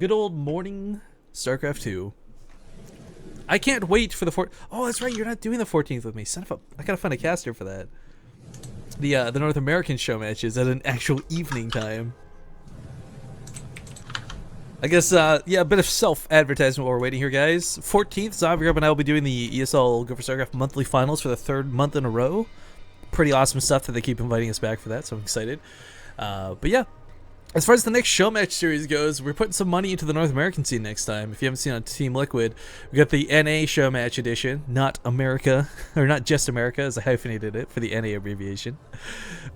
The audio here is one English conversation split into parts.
Good old morning StarCraft 2. I can't wait for the Oh, that's right. You're not doing the 14th with me. Son of a... I gotta find a caster for that. The North American show matches at an actual evening time. I guess, yeah, a bit of self-advertisement while we're waiting here, guys. 14th, Zombie Grub and I will be doing the ESL Go for StarCraft monthly finals for the third month in a row. Pretty awesome stuff that they keep inviting us back for that, so I'm excited. But yeah. As far as the next show match series goes, we're putting some money into the North American scene next time. If you haven't seen on Team Liquid, we got the NA show match edition, not America, or not just America, as I hyphenated it for the NA abbreviation.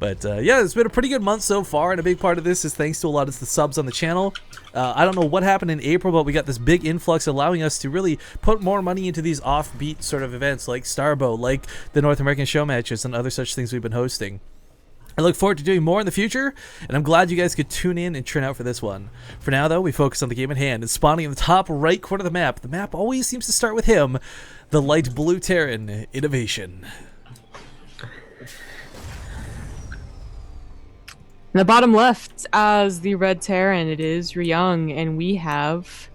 But yeah, it's been a pretty good month so far, and a big part of this is thanks to a lot of the subs on the channel. I don't know what happened in April, but we got this big influx allowing us to really put more money into these offbeat sort of events like Starbow, like the North American show matches, and other such things we've been hosting. I look forward to doing more in the future, and I'm glad you guys could tune in and turn out for this one. For now, though, we focus on the game at hand, and spawning in the top right corner of the map. The map always seems to start with him, the light blue Terran, Innovation. In the bottom left, as the red Terran, it is Ryung, and we have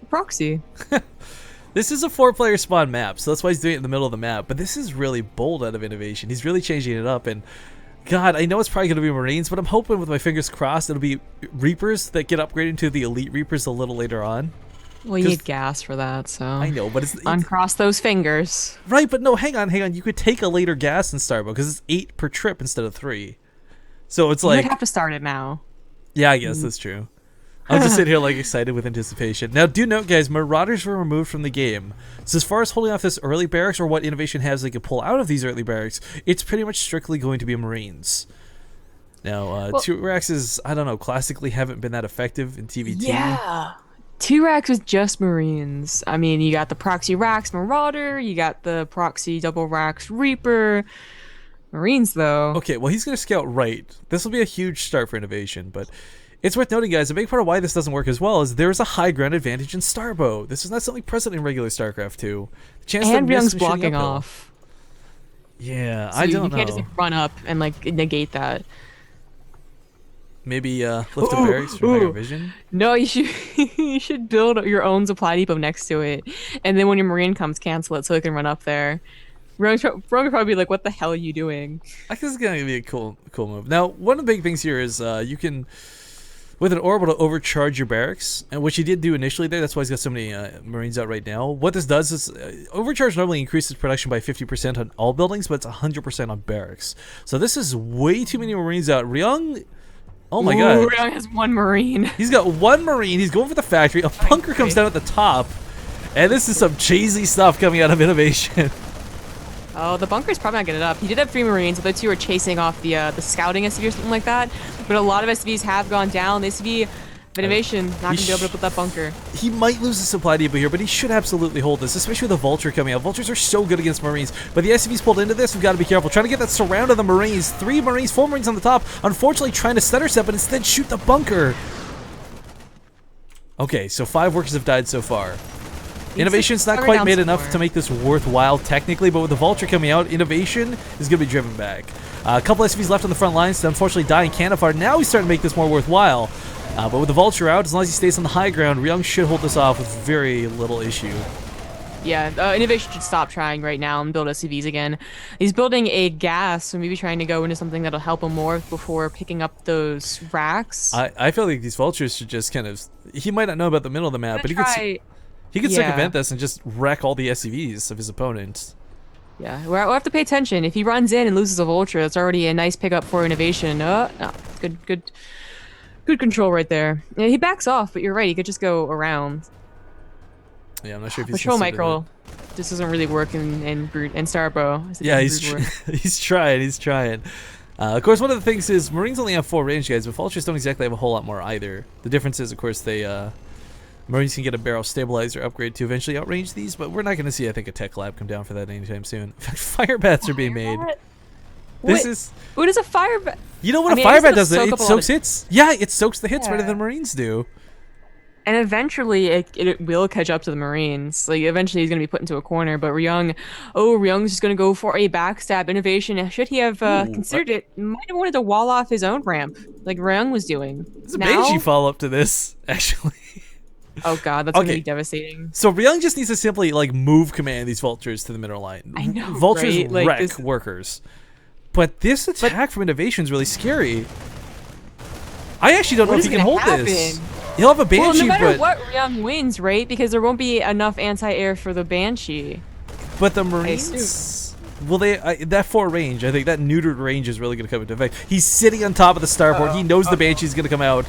Proxy. This is a 4-player spawn map, so that's why he's doing it in the middle of the map, but this is really bold out of Innovation. He's really changing it up, and God, I know it's probably going to be Marines, but I'm hoping with my fingers crossed it'll be Reapers that get upgraded to the Elite Reapers a little later on. Well, you need gas for that, so... I know, but it's... Uncross those fingers. Right, but no, hang on. You could take a later gas in Starbow, because it's 8 per trip instead of 3. So it's like... You'd have to start it now. Yeah, I guess that's true. I'll just sit here like excited with anticipation. Now, do note, guys, Marauders were removed from the game. So as far as holding off this early barracks or what Innovation has they could pull out of these early barracks, it's pretty much strictly going to be Marines. Now, well, 2-Raxes, I don't know, classically haven't been that effective in TVT. Yeah. 2-Rax was just Marines. I mean, you got the Proxy Rax Marauder, you got the Proxy Double Rax Reaper. Marines, though. Okay, well, he's going to scout right. This will be a huge start for Innovation, but... It's worth noting, guys, a big part of why this doesn't work as well is there is a high ground advantage in Starbow. This is not something present in regular StarCraft 2. The chance and to Ryung's blocking off. Yeah, so I don't know. You can't just run up and like negate that. Maybe lift the barracks for higher vision? No, you should you should build your own supply depot next to it, and then when your Marine comes, cancel it so it can run up there. Ryung would probably be like, "What the hell are you doing?" I guess it's gonna be a cool move. Now, one of the big things here is you can. With an orbital overcharge your barracks, and which he did do initially there, that's why he's got so many Marines out right now. What this does is, overcharge normally increases production by 50% on all buildings, but it's 100% on barracks. So this is way too many Marines out. Ryung, oh my god. Ryung has 1 Marine. He's got 1 Marine, he's going for the factory, a bunker comes down at the top, and this is some cheesy stuff coming out of Innovation. Oh, the bunker's probably not getting it up. He did have 3 Marines, the other 2 are chasing off the scouting SCV or something like that. But a lot of SCVs have gone down. The SCV of Innovation not going to be able to put that bunker. He might lose the supply depot here, but he should absolutely hold this, especially with the Vulture coming out. Vultures are so good against Marines, but the SCVs pulled into this, we've got to be careful. Trying to get that surround of the Marines. 3 Marines, 4 Marines on the top. Unfortunately, trying to stutter step, but instead shoot the bunker. Okay, so 5 workers have died so far. Innovation's not quite made enough to make this worthwhile technically, but with the Vulture coming out, Innovation is going to be driven back. A couple SCVs left on the front lines to unfortunately die in cannon fire. Now he's starting to make this more worthwhile. But with the Vulture out, as long as he stays on the high ground, Ryung should hold this off with very little issue. Yeah, Innovation should stop trying right now and build SCVs again. He's building a gas, so maybe trying to go into something that'll help him more before picking up those racks. I feel like these Vultures should just kind of... He might not know about the middle of the map, but he could circumvent this and just wreck all the SCVs of his opponents. Yeah, we'll have to pay attention. If he runs in and loses a Vulture, that's already a nice pickup for Innovation. No, good control right there. Yeah, he backs off, but you're right. He could just go around. Yeah, I'm not sure if he's Patrol Micro. This doesn't really work in Starbow. Yeah, he's trying. Of course, one of the things is Marines only have 4 range guys, but Vultures don't exactly have a whole lot more either. The difference is, of course, they Marines can get a barrel stabilizer upgrade to eventually outrange these, but we're not going to see, I think, a tech lab come down for that anytime soon. In fact, fire bats are being made. What is a fire bat? You know what a fire bat does? It soaks hits. Yeah, it soaks the hits better than Marines do. And eventually, it will catch up to the Marines. Like, eventually he's going to be put into a corner, but Ryung's just going to go for a backstab. Innovation, should he have considered it, might have wanted to wall off his own ramp, like Ryung was doing. There's a Beiji follow-up to this, actually. Oh god, that's gonna be devastating. So Ryung just needs to simply like move command these vultures to the middle line. I know, vultures right? Like, wreck workers. But this attack from Innovation is really scary. I actually don't know if he can hold this. He'll have a Banshee, no matter but what, Ryung wins, right? Because there won't be enough anti-air for the Banshee. But the Marines, will they? That 4 range, I think that neutered range is really going to come into effect. He's sitting on top of the starboard. He knows the Banshee's going to come out.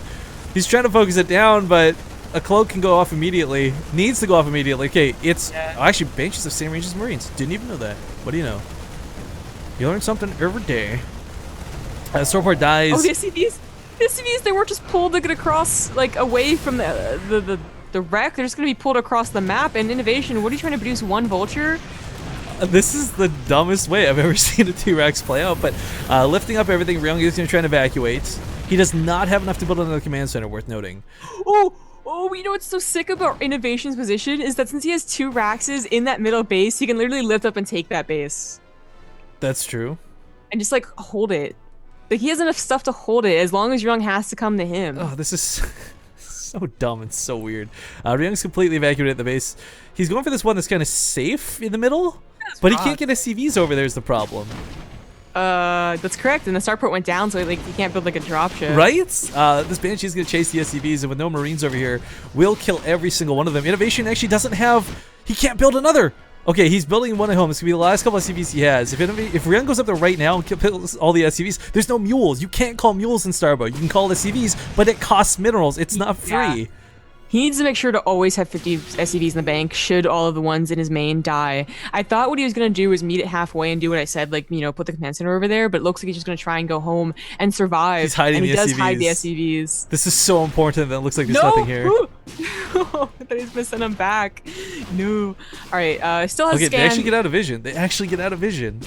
He's trying to focus it down, but a cloak can go off immediately. Needs to go off immediately. Okay, it's actually Banshees have the same range as Marines. Didn't even know that. What do you know? You learn something every day. Starboard dies. Oh, the SCVs, they weren't just pulled to get across, like, away from the wreck. They're just going to be pulled across the map. And Innovation, what are you trying to produce? 1 vulture? This is the dumbest way I've ever seen a T-Rex play out. But lifting up everything, Ryung is going to try and evacuate. He does not have enough to build another command center, worth noting. Oh, you know what's so sick about Innovation's position is that since he has 2 Raxes in that middle base, he can literally lift up and take that base. That's true. And just, like, hold it. Like, he has enough stuff to hold it as long as Ryung has to come to him. Oh, this is so dumb and so weird. Ryung's completely evacuated at the base. He's going for this one that's kind of safe in the middle, but he can't get SCVs over there is the problem. That's correct. And the starport went down, so like he can't build like a dropship. Right? This Banshee is going to chase the SCVs, and with no Marines over here, will kill every single one of them. Innovation actually doesn't have... He can't build another! Okay, he's building one at home. This could be the last couple of SCVs he has. If Ryung goes up there right now and kills all the SCVs, there's no mules. You can't call mules in Starbow. You can call SCVs, but it costs minerals. It's not free. Yeah. He needs to make sure to always have 50 SCVs in the bank should all of the ones in his main die. I thought what he was going to do was meet it halfway and do what I said, like, you know, put the command center over there, but it looks like he's just going to try and go home and survive. He's hiding and the he does SCVs. Hide the SCVs. This is so important that it looks like there's nothing here. I thought he's going to send him back. No. All right, still has Okay, scan. they actually get out of vision. They actually get out of vision.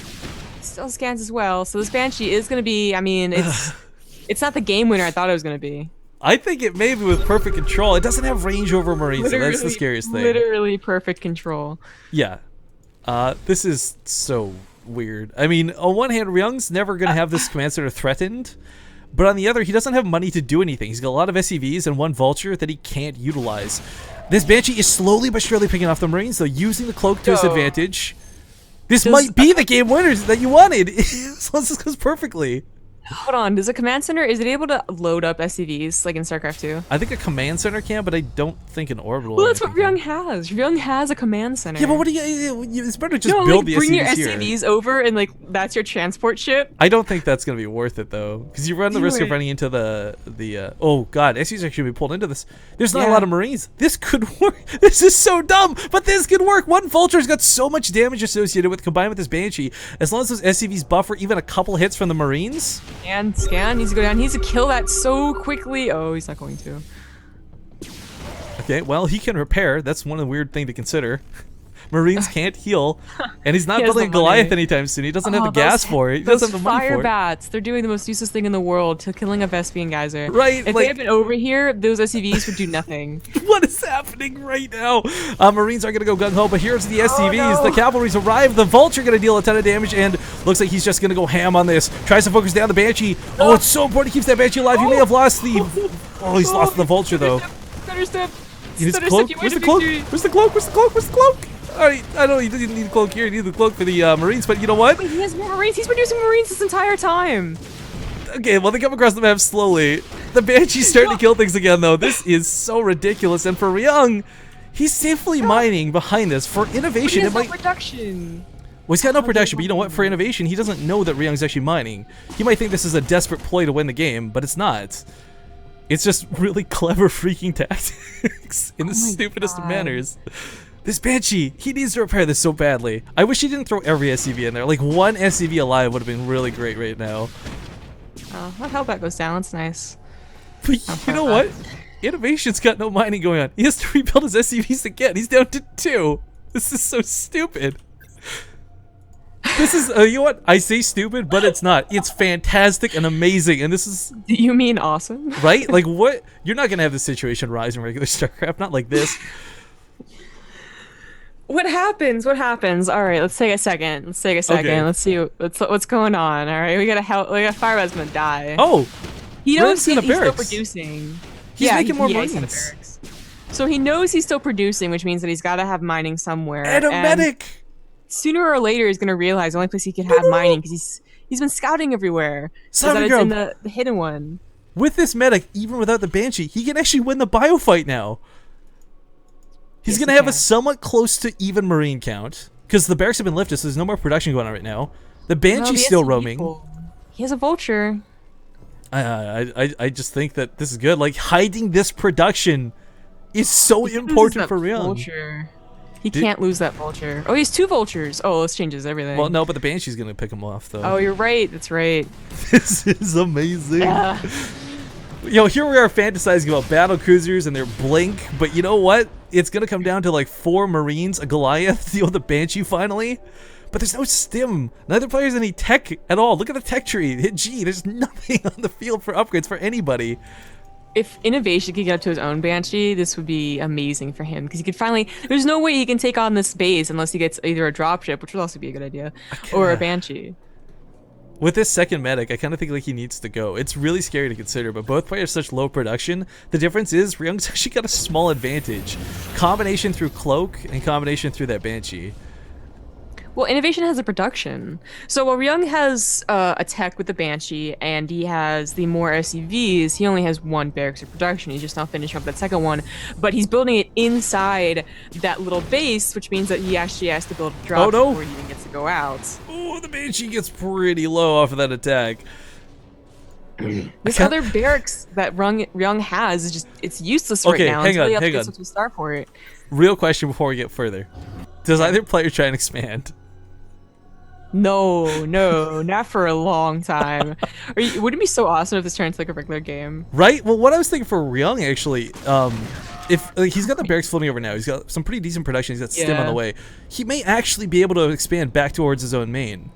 Still scans as well. So this Banshee is going to be, I mean, it's not the game winner I thought it was going to be. I think it may be with perfect control. It doesn't have range over Marines, so that's the scariest thing. Literally perfect control. Yeah. This is so weird. I mean, on one hand, Ryung's never going to have this command center threatened, but on the other, he doesn't have money to do anything. He's got a lot of SCVs and 1 Vulture that he can't utilize. This Banshee is slowly but surely picking off the Marines, though, using the cloak to his advantage. This might be the game winners that you wanted, as long as this goes perfectly. Hold on, does a command center, is it able to load up SCVs like in StarCraft 2? I think a command center can, but I don't think an orbital. Well, that's what Ryung has. Ryung has a command center. Yeah, but what do you it's better to just build the SCVs bring your here. SCVs over and like that's your transport ship. I don't think that's gonna be worth it though, because you run the risk of running into the oh god, SCVs actually be pulled into this. There's not a lot of Marines. This could work. This is so dumb, but this could work. 1 Vulture's got so much damage associated with combined with this Banshee. As long as those SCVs buffer even a couple hits from the Marines. And scan needs to go down. He needs to kill that so quickly. Oh, he's not going to. Okay, well, he can repair. That's one of the weird thing to consider. Marines can't heal, and he's not building a Goliath anytime soon. He doesn't have the gas for it. He doesn't have the money for it. Fire bats, they're doing the most useless thing in the world, to killing a Vespian geyser. Right. If they had been over here, those SCVs would do nothing. What is happening right now? Marines are going to go gung-ho, but here's the SCVs. Oh, no. The cavalry's arrived. The Vulture going to deal a ton of damage, and looks like he's just going to go ham on this. Tries to focus down the Banshee. Oh, it's so important he keeps that Banshee alive. You may have lost the... Oh, he's lost the Vulture, though. Understood. He needs a cloak. Where's the cloak? Where's the cloak? Where's the cloak? Where's the cloak? Alright, I know he didn't need a cloak here. He needed the cloak for the Marines, but you know what? Wait, he has more Marines. He's been using Marines this entire time. Okay, well, they come across the map slowly. The Banshee's starting to kill things again, though. This is so ridiculous. And for Ryung, he's safely mining behind this. For Innovation, it might... no protection. Well, he's got no protection, but you know what? For Innovation, he doesn't know that Ryung's actually mining. He might think this is a desperate ploy to win the game, but it's not. It's just really clever freaking tactics in the stupidest of manners. This Banshee, he needs to repair this so badly. I wish he didn't throw every SCV in there. Like, 1 SCV alive would have been really great right now. Oh, that hellbat goes down. That's nice. But you know what? Innovation's got no mining going on. He has to rebuild his SCVs again. He's down to 2. This is so stupid. This is, you know what? I say stupid, but it's not. It's fantastic and amazing, and this is... Do you mean awesome? Right? Like, what? You're not going to have this situation rise in regular StarCraft. Not like this. What happens? What happens? All right, let's take a second. Let's take a second. Okay. Let's see what's going on. All right, we got a Firebat's gonna die. Oh, he knows he's still barracks. producing. He's making more Marines. So he knows he's still producing, which means that he's got to have mining somewhere. And a medic! Sooner or later, he's gonna realize the only place he could have mining because he's been scouting everywhere. Is that it's in the hidden one. With this medic, even without the Banshee, he can actually win the bio fight now. He's going to have a somewhat close to even Marine count. Because the barracks have been lifted, so there's no more production going on right now. The Banshee's still roaming. He has a vulture. I just think that this is good. Like, hiding this production is so important for Ryung. He can't lose that vulture. Oh, he has 2 vultures. Oh, this changes everything. Well, no, but the Banshee's going to pick him off, though. Oh, you're right. That's right. This is amazing. Yeah. You know, here we are fantasizing about battle cruisers and their blink, but you know what? It's going to come down to like 4 Marines, a Goliath, deal with the Banshee finally. But there's no stim. Neither player has any tech at all. Look at the tech tree. Hit G. There's nothing on the field for upgrades for anybody. If Innovation could get up to his own Banshee, this would be amazing for him because he could finally. There's no way he can take on this base unless he gets either a dropship, which would also be a good idea, or a Banshee. With this second medic, I kind of think like he needs to go. It's really scary to consider, but both players have such low production. The difference is Ryung's actually got a small advantage. Combination through Cloak and combination through that Banshee. Well, Innovation has a production. So while Ryung has a tech with the Banshee and he has the more SUVs, he only has 1 barracks of production. He's just now finishing up that second one. But he's building it inside that little base, which means that he actually has to build a drop before he even gets to go out. Oh, the Banshee gets pretty low off of that attack. This other barracks that Ryung has is just, it's useless right now until he has to get something to start for it. Real question before we get further. Does either player try and expand? No, not for a long time. Wouldn't it be so awesome if this turned into like a regular game? Right? Well, what I was thinking for Ryung actually, if like, he's got the barracks floating over now, he's got some pretty decent production, he's got stim on the way. He may actually be able to expand back towards his own main.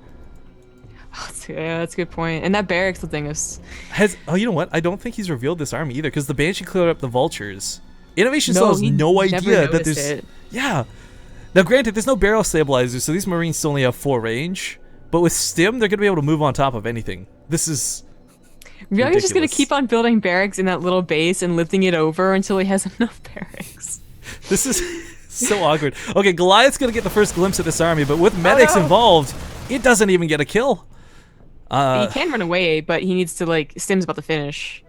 Yeah, that's a good point. And that barracks thing is... Oh, you know what? I don't think he's revealed this army either, because the Banshee cleared up the vultures. Innovation still has no idea that there's... Yeah. Now, granted, there's no barrel stabilizers, so these Marines still only have 4 range. But with stim, they're going to be able to move on top of anything. This is... Ryung is just going to keep on building barracks in that little base and lifting it over until he has enough barracks. This is so awkward. Okay, Goliath's going to get the first glimpse of this army, but with medics involved, it doesn't even get a kill. He can run away, but he needs to, like, stim's about to finish.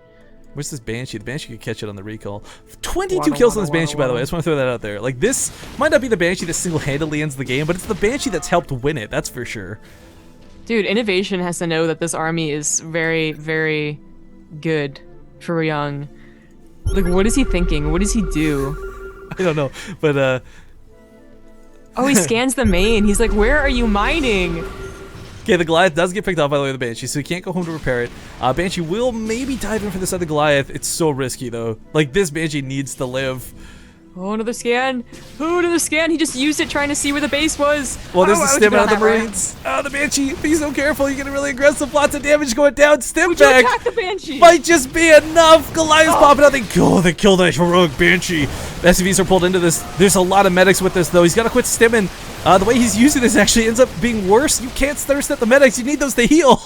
Where's this Banshee? The Banshee could catch it on the recall. 22 kills on this Banshee, by the way. I just want to throw that out there. Like, this might not be the Banshee that single-handedly ends the game, but it's the Banshee that's helped win it. That's for sure. Dude, Innovation has to know that this army is very, very good for Ryung. Like, what is he thinking? What does he do? I don't know, but, Oh, he scans the main. He's like, where are you mining? Okay, the Goliath does get picked off by the way of the Banshee, so he can't go home to repair it. Banshee will maybe dive in for this other Goliath. It's so risky, though. Like, this Banshee needs to live. Oh, another scan. Oh, another scan. He just used it trying to see where the base was. Well, there's the stim out of the Marines. Oh, the Banshee. Be so careful. You're getting really aggressive. Lots of damage going down. Stim back. Attack the Banshee? Might just be enough. Goliath's popping out. They killed that heroic Banshee. The SUVs are pulled into this. There's a lot of medics with this, though. He's got to quit stimming. The way he's using this actually ends up being worse. You can't stutter step the medics. You need those to heal.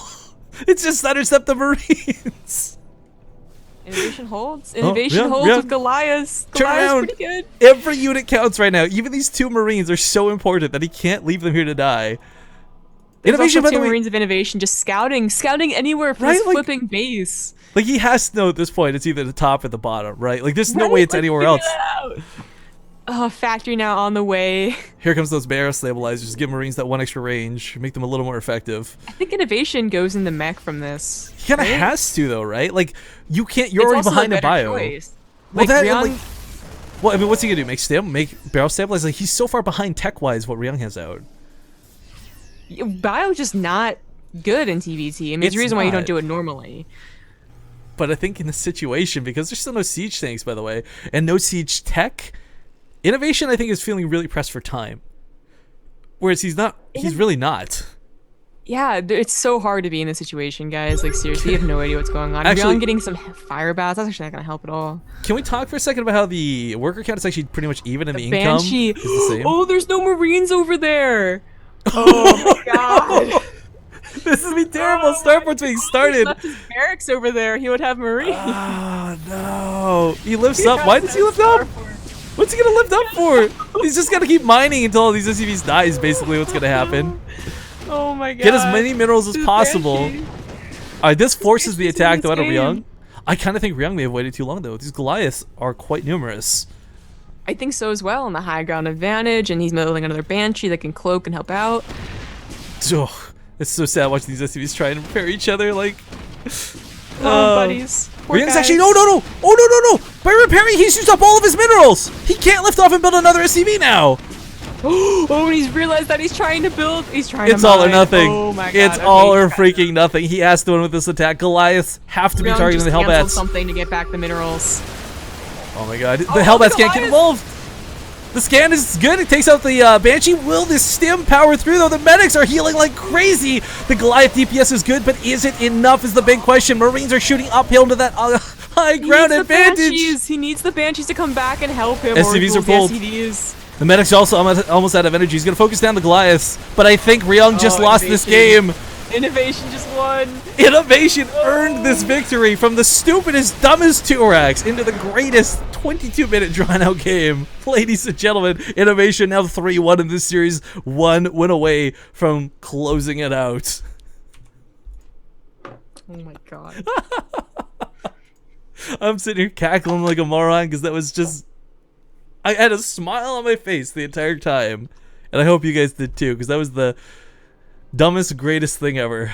It's just stutter step the Marines. Innovation holds. Innovation holds with Goliath. Goliath's pretty good. Every unit counts right now. Even these 2 Marines are so important that he can't leave them here to die. There's Innovation, by the way, Marines of Innovation just scouting anywhere for his flipping base. Like, he has to know at this point it's either the top or the bottom, right? Like, there's no way it's anywhere else. Oh, factory now on the way. Here comes those barrel stabilizers. Give Marines that 1 extra range. Make them a little more effective. I think Innovation goes in the mech from this. He kind of has to, though, right? Like, you can't... You're already behind a bio. Choice. Well, well, I mean, what's he gonna do? Make stim? Make barrel stabilize? Like, he's so far behind tech-wise what Ryung has out. Bio's just not good in TVT. I mean, there's a reason why you don't do it normally. But I think in this situation, because there's still no siege tanks, by the way, and no siege tech... Innovation, I think, is feeling really pressed for time. Whereas he's not. He's really not. Yeah, it's so hard to be in this situation, guys. Like, seriously, you have no idea what's going on. Actually, I'm getting some fire bats. That's actually not going to help at all. Can we talk for a second about how the worker count is actually pretty much even and the income Banshee. is the same? Oh, there's no Marines over there. Oh, my God. This is going to be terrible. Starport's being started. He left his barracks over there. He would have Marines. Oh, no. He lifts up. Why does he lift up? What's he gonna lift up for? He's just gotta keep mining until all these SCVs die is basically what's gonna happen. Oh my god. Get as many minerals as This possible. Banshee. Alright, this forces the attack though out of game. Ryung. I kind of think Ryung may have waited too long though. These Goliaths are quite numerous. I think so as well, on the high ground advantage, and he's building another Banshee that can cloak and help out. Ugh, it's so sad watching these SCVs try and repair each other. Like, Come on, buddies. Poor Ryung's guys. actually no. Oh no. By repairing, he's used up all of his minerals. He can't lift off and build another SCV now. Oh, and he's realized that he's trying to build. He's trying It's to all or mine. nothing. Oh my god. It's okay, all or he's got freaking nothing. He has to win with this attack. Goliaths have to be Ryung targeting the just canceled Hellbats. something to get back the minerals. Oh my god. The Oh, Hellbats the can't get Goliath. involved. The scan is good. It takes out the Banshee. Will this stim power through, though? The medics are healing like crazy. The Goliath DPS is good, but is it enough is the big question. Marines are shooting uphill to that high ground advantage. He needs the Banshees to come back and help him. SCVs are pulled. SCVs. The medic's also almost out of energy. He's going to focus down the Goliaths, but I think Ryung just lost this game. Innovation just won. Innovation earned this victory from the stupidest, dumbest Turax into the greatest 22-minute drawn-out game. Ladies and gentlemen, Innovation now 3-1 in this series, 1 win away from closing it out. Oh my god. I'm sitting here cackling like a moron because that was just... I had a smile on my face the entire time. And I hope you guys did too, because that was the dumbest, greatest thing ever.